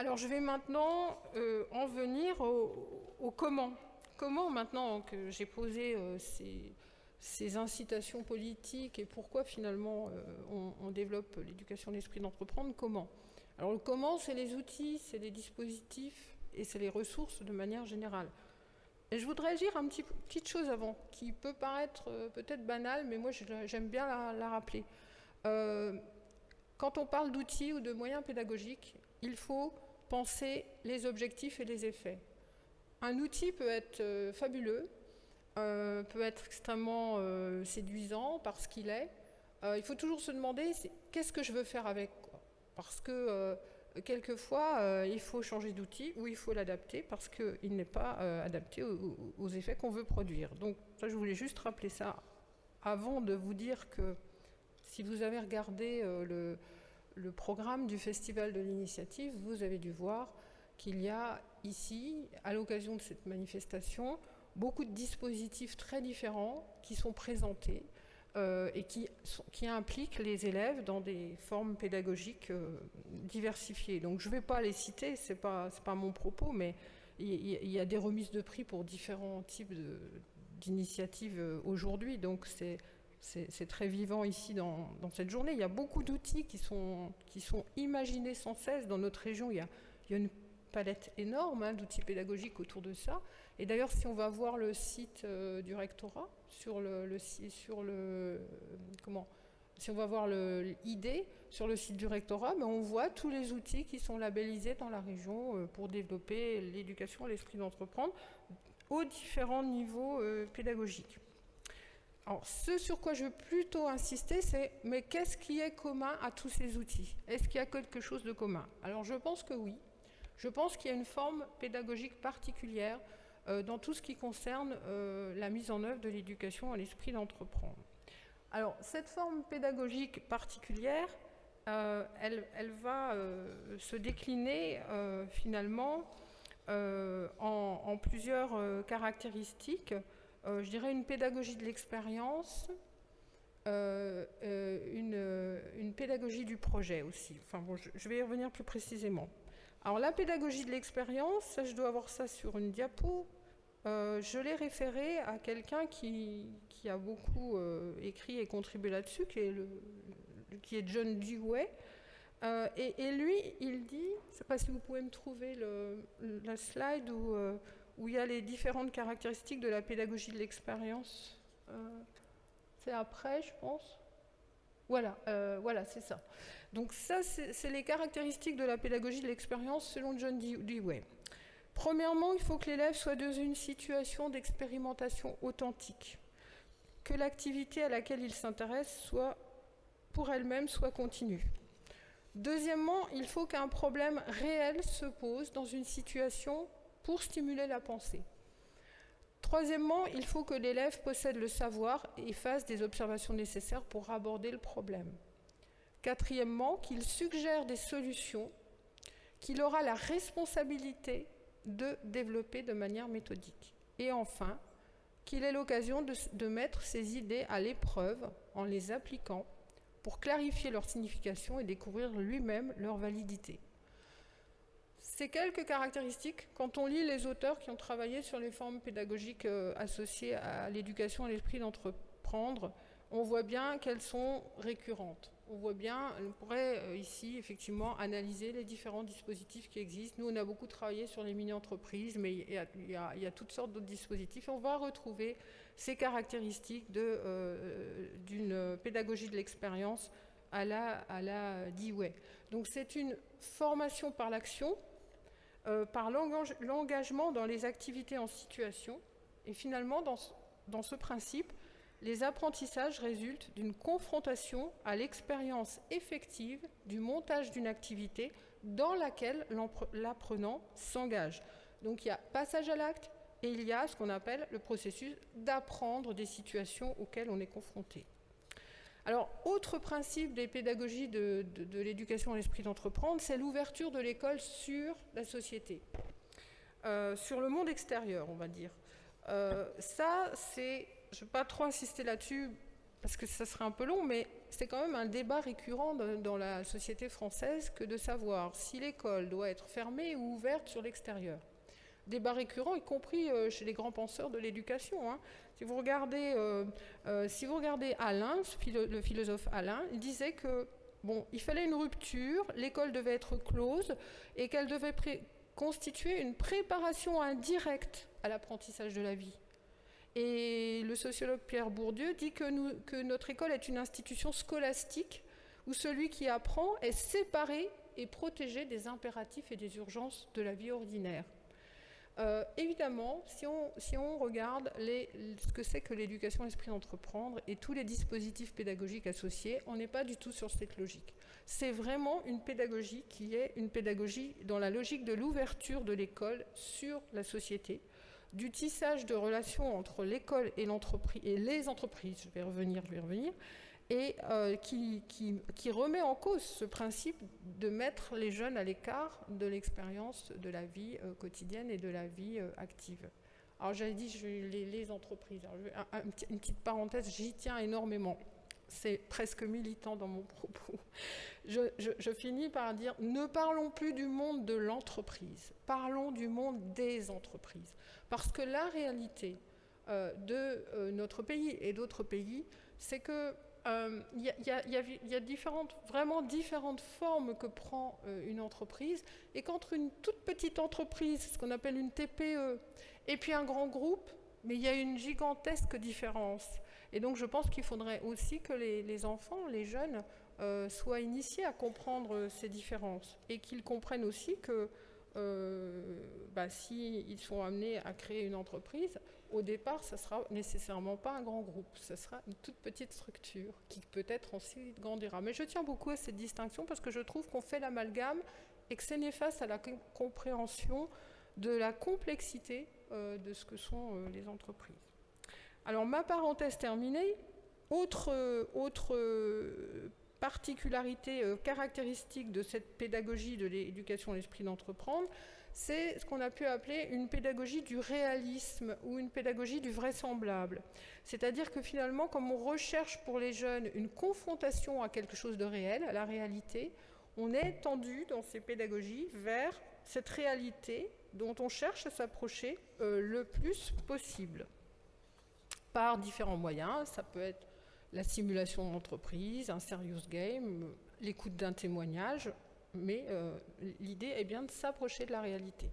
Alors je vais maintenant en venir au comment. Comment maintenant que j'ai posé ces incitations politiques et pourquoi finalement on développe l'éducation de l'esprit d'entreprendre, comment? Alors le comment, c'est les outils, c'est les dispositifs et c'est les ressources de manière générale. Et je voudrais dire une petite chose avant, qui peut paraître peut-être banale, mais moi j'aime bien la rappeler. Quand on parle d'outils ou de moyens pédagogiques, il faut penser les objectifs et les effets. Un outil peut être fabuleux, peut être extrêmement séduisant parce qu'il est. Il faut toujours se demander qu'est-ce que je veux faire avec, quoi. Parce que quelquefois il faut changer d'outil ou il faut l'adapter parce qu'il n'est pas adapté aux effets qu'on veut produire. Donc ça, je voulais juste rappeler ça avant de vous dire que si vous avez regardé le programme du Festival de l'Initiative, vous avez dû voir qu'il y a ici, à l'occasion de cette manifestation, beaucoup de dispositifs très différents qui sont présentés et qui impliquent les élèves dans des formes pédagogiques diversifiées. Donc je ne vais pas les citer, ce n'est pas mon propos, mais il y a des remises de prix pour différents types d'initiatives aujourd'hui, donc c'est très vivant ici dans cette journée. Il y a beaucoup d'outils qui sont imaginés sans cesse. Dans notre région, il y a une palette énorme d'outils pédagogiques autour de ça. Et d'ailleurs, si on va voir le site du rectorat, si on va voir l'idée sur le site du rectorat, ben on voit tous les outils qui sont labellisés dans la région pour développer l'éducation à l'esprit d'entreprendre aux différents niveaux pédagogiques. Alors, ce sur quoi je veux plutôt insister, c'est mais qu'est-ce qui est commun à tous ces outils? Est-ce qu'il y a quelque chose de commun? Alors, je pense que oui. Je pense qu'il y a une forme pédagogique particulière dans tout ce qui concerne la mise en œuvre de l'éducation à l'esprit d'entreprendre. Alors, cette forme pédagogique particulière, elle va se décliner finalement en plusieurs caractéristiques. Je dirais une pédagogie de l'expérience, une pédagogie du projet aussi. Enfin bon, je vais y revenir plus précisément. Alors la pédagogie de l'expérience, je dois avoir ça sur une diapo. Je l'ai référé à quelqu'un qui a beaucoup écrit et contribué là-dessus, qui est John Dewey. Et lui, il dit, je ne sais pas si vous pouvez me trouver la slide où il y a les différentes caractéristiques de la pédagogie de l'expérience. C'est après, je pense. Voilà, c'est ça. Donc ça, c'est les caractéristiques de la pédagogie de l'expérience selon John Dewey. Premièrement, il faut que l'élève soit dans une situation d'expérimentation authentique, que l'activité à laquelle il s'intéresse soit, pour elle-même, soit continue. Deuxièmement, il faut qu'un problème réel se pose dans une situation pour stimuler la pensée. Troisièmement, il faut que l'élève possède le savoir et fasse des observations nécessaires pour aborder le problème. Quatrièmement, qu'il suggère des solutions qu'il aura la responsabilité de développer de manière méthodique. Et enfin, qu'il ait l'occasion de mettre ses idées à l'épreuve en les appliquant pour clarifier leur signification et découvrir lui-même leur validité. Ces quelques caractéristiques, quand on lit les auteurs qui ont travaillé sur les formes pédagogiques associées à l'éducation à l'esprit d'entreprendre, on voit bien qu'elles sont récurrentes. On voit bien, on pourrait ici effectivement analyser les différents dispositifs qui existent. Nous, on a beaucoup travaillé sur les mini-entreprises, mais il y a toutes sortes d'autres dispositifs. On va retrouver ces caractéristiques d'une pédagogie de l'expérience à la Dewey. Donc c'est une formation par l'action, par l'engagement dans les activités en situation. Et finalement, dans ce principe, les apprentissages résultent d'une confrontation à l'expérience effective du montage d'une activité dans laquelle l'apprenant s'engage. Donc il y a passage à l'acte et il y a ce qu'on appelle le processus d'apprendre des situations auxquelles on est confronté. Alors, autre principe des pédagogies de l'éducation à l'esprit d'entreprendre, c'est l'ouverture de l'école sur la société, sur le monde extérieur, on va dire. Ça, c'est... Je ne vais pas trop insister là-dessus, parce que ça serait un peu long, mais c'est quand même un débat récurrent dans la société française que de savoir si l'école doit être fermée ou ouverte sur l'extérieur. Débat récurrent, y compris chez les grands penseurs de l'éducation. Hein. Si vous regardez Alain, le philosophe Alain, il disait que il fallait une rupture, l'école devait être close et qu'elle devait constituer une préparation indirecte à l'apprentissage de la vie. Et le sociologue Pierre Bourdieu dit que notre école est une institution scolastique où celui qui apprend est séparé et protégé des impératifs et des urgences de la vie ordinaire. Évidemment, si on regarde ce que c'est que l'éducation esprit d'entreprendre et tous les dispositifs pédagogiques associés, on n'est pas du tout sur cette logique. C'est vraiment une pédagogie qui est une pédagogie dans la logique de l'ouverture de l'école sur la société, du tissage de relations entre l'école et l'entreprise, et les entreprises, je vais revenir, et qui remet en cause ce principe de mettre les jeunes à l'écart de l'expérience de la vie quotidienne et de la vie active. Alors j'avais dit les entreprises. Alors, une petite parenthèse, j'y tiens énormément. C'est presque militant dans mon propos. Je finis par dire, ne parlons plus du monde de l'entreprise, parlons du monde des entreprises. Parce que la réalité de notre pays et d'autres pays, c'est que il y a vraiment différentes formes que prend une entreprise, et qu'entre une toute petite entreprise, ce qu'on appelle une TPE, et puis un grand groupe, mais il y a une gigantesque différence. Et donc je pense qu'il faudrait aussi que les enfants, les jeunes, soient initiés à comprendre ces différences, et qu'ils comprennent aussi que s'ils sont amenés à créer une entreprise, au départ, ce ne sera nécessairement pas un grand groupe, ce sera une toute petite structure qui peut-être ensuite grandira. Mais je tiens beaucoup à cette distinction parce que je trouve qu'on fait l'amalgame et que c'est néfaste à la compréhension de la complexité de ce que sont les entreprises. Alors, ma parenthèse terminée, autre particularité caractéristique de cette pédagogie de l'éducation à l'esprit d'entreprendre, c'est ce qu'on a pu appeler une pédagogie du réalisme ou une pédagogie du vraisemblable. C'est-à-dire que finalement, comme on recherche pour les jeunes une confrontation à quelque chose de réel, à la réalité, on est tendu dans ces pédagogies vers cette réalité dont on cherche à s'approcher le plus possible. Par différents moyens, ça peut être la simulation d'entreprise, un serious game, l'écoute d'un témoignage, mais l'idée est bien de s'approcher de la réalité.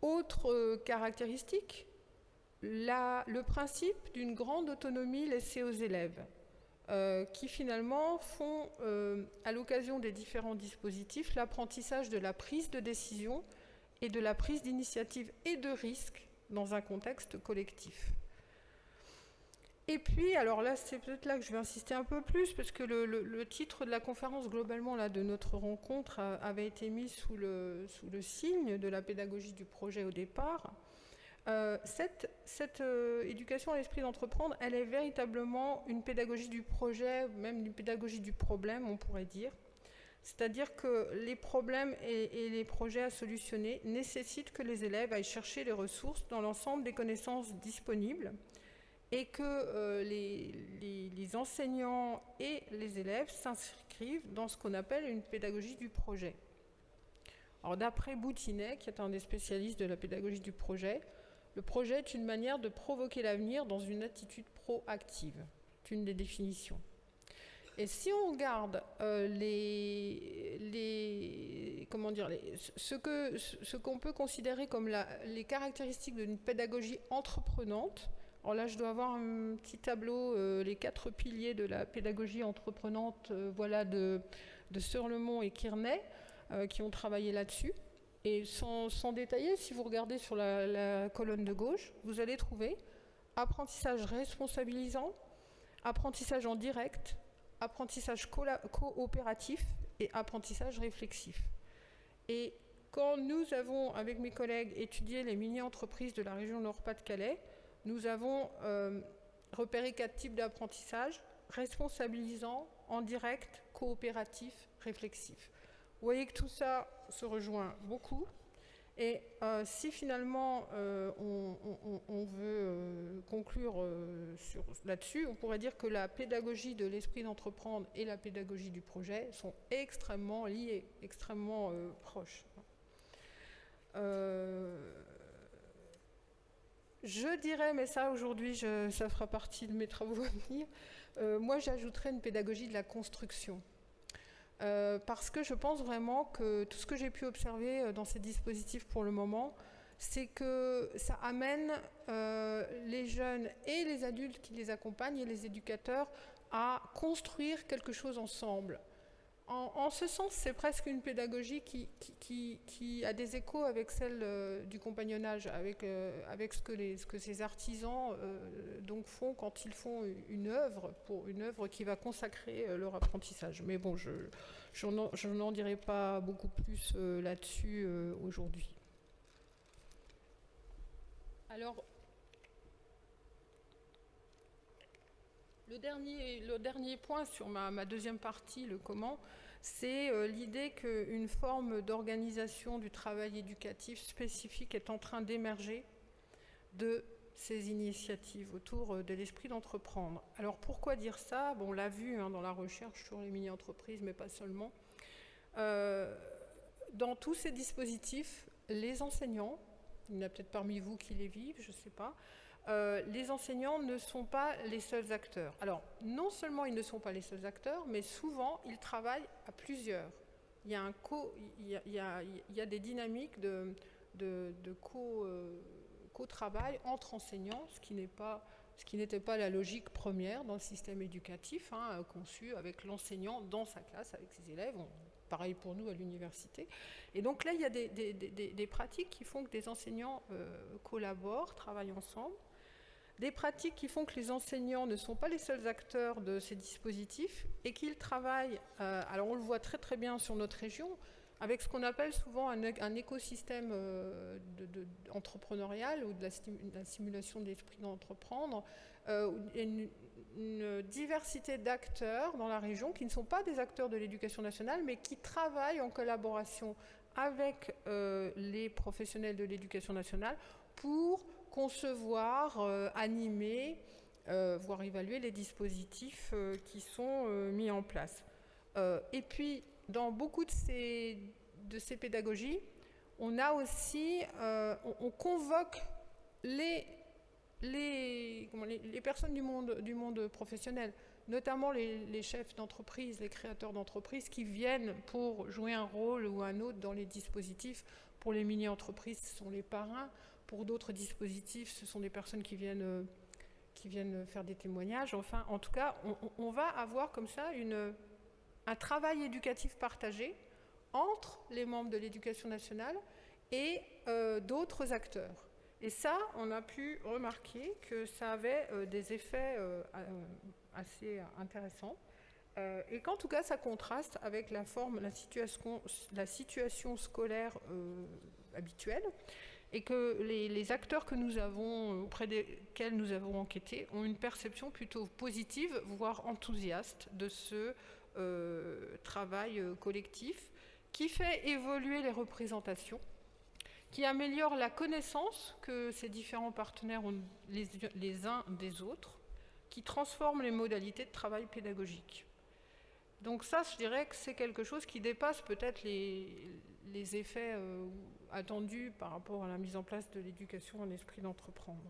Autre caractéristique, le principe d'une grande autonomie laissée aux élèves, qui finalement font, à l'occasion des différents dispositifs, l'apprentissage de la prise de décision et de la prise d'initiative et de risque dans un contexte collectif. Et puis, alors là, c'est peut-être là que je vais insister un peu plus, parce que le titre de la conférence, globalement, là, de notre rencontre, avait été mis sous le signe de la pédagogie du projet au départ. Cette éducation à l'esprit d'entreprendre, elle est véritablement une pédagogie du projet, même une pédagogie du problème, on pourrait dire. C'est-à-dire que les problèmes et les projets à solutionner nécessitent que les élèves aillent chercher les ressources dans l'ensemble des connaissances disponibles, et que les enseignants et les élèves s'inscrivent dans ce qu'on appelle une pédagogie du projet. Alors d'après Boutinet, qui est un des spécialistes de la pédagogie du projet, le projet est une manière de provoquer l'avenir dans une attitude proactive. C'est une des définitions. Et si on regarde ce qu'on peut considérer comme les caractéristiques d'une pédagogie entreprenante, alors là, je dois avoir un petit tableau, les 4 piliers de la pédagogie entreprenante, de Surlemont et Kearney, qui ont travaillé là-dessus. Et sans détailler, si vous regardez sur la colonne de gauche, vous allez trouver apprentissage responsabilisant, apprentissage en direct, apprentissage coopératif et apprentissage réflexif. Et quand nous avons, avec mes collègues, étudié les mini-entreprises de la région Nord-Pas-de-Calais, nous avons repéré 4 types d'apprentissage: responsabilisant, en direct, coopératif, réflexif. Vous voyez que tout ça se rejoint beaucoup. Et si finalement on veut conclure là-dessus, on pourrait dire que la pédagogie de l'esprit d'entreprendre et la pédagogie du projet sont extrêmement liées, extrêmement proches. Je dirais, mais ça aujourd'hui, ça fera partie de mes travaux à venir, moi j'ajouterais une pédagogie de la construction. Parce que je pense vraiment que tout ce que j'ai pu observer dans ces dispositifs pour le moment, c'est que ça amène les jeunes et les adultes qui les accompagnent et les éducateurs à construire quelque chose ensemble. En ce sens, c'est presque une pédagogie qui a des échos avec celle du compagnonnage, avec ce que ces artisans donc font quand ils font une œuvre qui va consacrer leur apprentissage. Mais bon, je n'en dirai pas beaucoup plus là-dessus aujourd'hui. Alors, le dernier point sur ma deuxième partie, le comment, c'est l'idée qu'une forme d'organisation du travail éducatif spécifique est en train d'émerger de ces initiatives autour de l'esprit d'entreprendre. Alors pourquoi dire ça? Bon, on l'a vu dans la recherche sur les mini-entreprises, mais pas seulement. Dans tous ces dispositifs, les enseignants, il y en a peut-être parmi vous qui les vivent, je ne sais pas, les enseignants ne sont pas les seuls acteurs. Alors, non seulement ils ne sont pas les seuls acteurs, mais souvent, ils travaillent à plusieurs. Il y a des dynamiques de co-travail entre enseignants, ce qui n'était pas la logique première dans le système éducatif, conçu avec l'enseignant dans sa classe, avec ses élèves. Pareil pour nous à l'université. Et donc là, il y a des pratiques qui font que des enseignants collaborent, travaillent ensemble. Des pratiques qui font que les enseignants ne sont pas les seuls acteurs de ces dispositifs et qu'ils travaillent, alors on le voit très très bien sur notre région, avec ce qu'on appelle souvent un écosystème entrepreneurial ou de la simulation de l'esprit d'entreprendre, une diversité d'acteurs dans la région qui ne sont pas des acteurs de l'éducation nationale, mais qui travaillent en collaboration avec les professionnels de l'éducation nationale pour concevoir, animer, voire évaluer les dispositifs qui sont mis en place. Et puis, dans beaucoup de ces pédagogies, on a aussi, on convoque les personnes du monde professionnel, notamment les chefs d'entreprise, les créateurs d'entreprise qui viennent pour jouer un rôle ou un autre dans les dispositifs. Pour les mini-entreprises, ce sont les parrains. Pour d'autres dispositifs, ce sont des personnes qui viennent faire des témoignages. Enfin, en tout cas, on va avoir comme ça un travail éducatif partagé entre les membres de l'éducation nationale et d'autres acteurs. Et ça, on a pu remarquer que ça avait des effets assez intéressants. Et qu'en tout cas, ça contraste avec la situation scolaire habituelle. Et que les acteurs que nous avons, auprès desquels nous avons enquêté, ont une perception plutôt positive, voire enthousiaste de ce travail collectif qui fait évoluer les représentations, qui améliore la connaissance que ces différents partenaires ont les uns des autres, qui transforme les modalités de travail pédagogique. Donc ça, je dirais que c'est quelque chose qui dépasse peut-être les effets attendus par rapport à la mise en place de l'éducation en esprit d'entreprendre.